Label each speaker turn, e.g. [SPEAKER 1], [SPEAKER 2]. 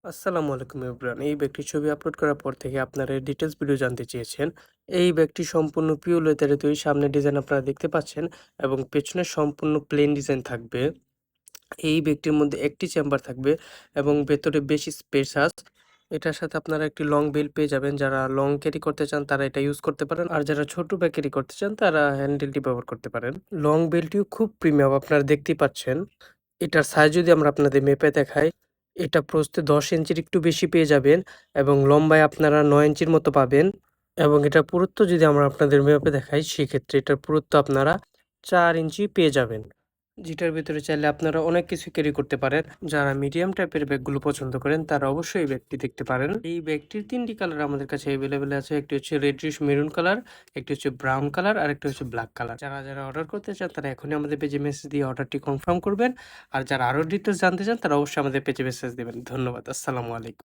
[SPEAKER 1] আসসালামু আলাইকুম এভরিওয়ান। এই ব্যক্তির ছবি আপলোড করার পর থেকে আপনারা এর ডিটেইলস ভিডিও জানতে চেয়েছেন। এই ব্যাগটি সম্পূর্ণ পিওর লেদারে তৈরি। সামনের ডিজাইন আপনারা দেখতে পাচ্ছেন এবং পেছনে সম্পূর্ণ প্লেন ডিজাইন থাকবে। এই ব্যাগটির মধ্যে একটি চেম্বার থাকবে এবং ভেতরে বেশি স্পেশাস। এটার সাথে আপনারা একটি লং বেল্ট পেয়ে যাবেন। যারা লং ক্যারি করতে চান তারা এটা ইউজ করতে পারেন। আর যারা ছোট ব্যাগ ক্যারি করতে চান তারা হ্যান্ডেলটি ব্যবহার করতে পারেন। লং বেল্টটিও খুব প্রিমিয়াম আপনারা দেখতেই পাচ্ছেন। এটার সাইজ যদি আমরা আপনাদের মেপে দেখাই, এটা প্রস্থে ১০ ইঞ্চির একটু বেশি পেয়ে যাবেন এবং লম্বায় আপনারা ৯ ইঞ্চির মতো পাবেন এবং এটার পুরুত্ব যদি আমরা আপনাদের মেপে দেখাই, সেক্ষেত্রে এটার পুরুত্ব আপনারা ৪ ইঞ্চি পেয়ে যাবেন। যেটার ভেতরে চাইলে আপনারা অনেক কিছু ক্যারি করতে পারেন। যারা মিডিয়াম টাইপের ব্যাগগুলো পছন্দ করেন তারা অবশ্যই এই ব্যাগটি দেখতে পারেন। এই ব্যাগটির ৩ টি কালার আমাদের কাছে এভেইলেবল আছে। একটি হচ্ছে রেডিশ মেরুন কালার, একটি হচ্ছে ব্রাউন কালার, আরেকটি হচ্ছে ব্ল্যাক কালার। যারা অর্ডার করতে চান তারা এখনই আমাদের পেজে মেসেজ দিয়ে অর্ডারটি কনফার্ম করবেন। আর যারা আরো ডিটেইলস জানতে চান তারা অবশ্যই আমাদের পেজে মেসেজ দিবেন। ধন্যবাদ। আসসালামু আলাইকুম।